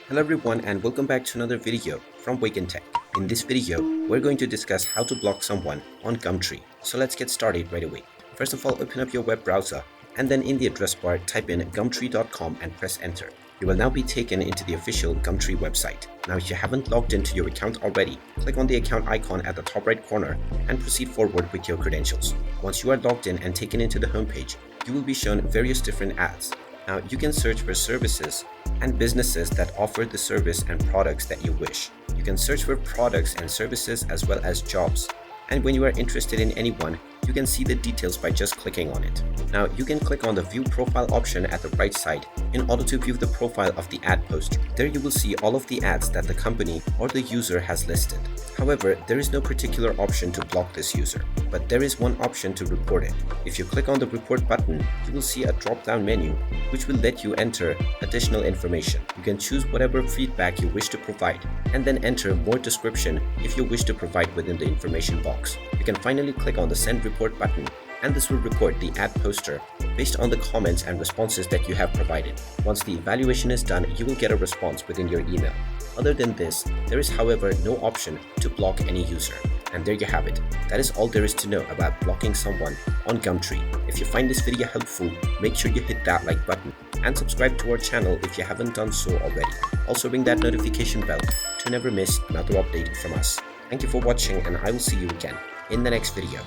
Hello everyone and welcome back to another video from Wake&Tech. In this video, we're going to discuss how to block someone on Gumtree. So let's get started right away. First of all, open up your web browser and then in the address bar type in gumtree.com and press enter. You will now be taken into the official Gumtree website. Now if you haven't logged into your account already, click on the account icon at the top right corner and proceed forward with your credentials. Once you are logged in and taken into the homepage, you will be shown various different ads. Now you can search for services and businesses that offer the service and products that you wish. You can search for products and services as well as jobs. And when you are interested in anyone, you can see the details by just clicking on it. Now you can click on the view profile option at the right side in order to view the profile of the ad poster. There you will see all of the ads that the company or the user has listed. However, there is no particular option to block this user, but there is one option to report it. If you click on the report button, you will see a drop-down menu which will let you enter additional information. You can choose whatever feedback you wish to provide and then enter more description if you wish to provide within the information box. You can finally click on the send report button and this will report the ad poster based on the comments and responses that you have provided. Once the evaluation is done, you will get a response within your email. Other than this, there is however no option to block any user. And there you have it. That is all there is to know about blocking someone on Gumtree. If you find this video helpful, make sure you hit that like button and subscribe to our channel if you haven't done so already. Also ring that notification bell to never miss another update from us. Thank you for watching and I will see you again in the next video.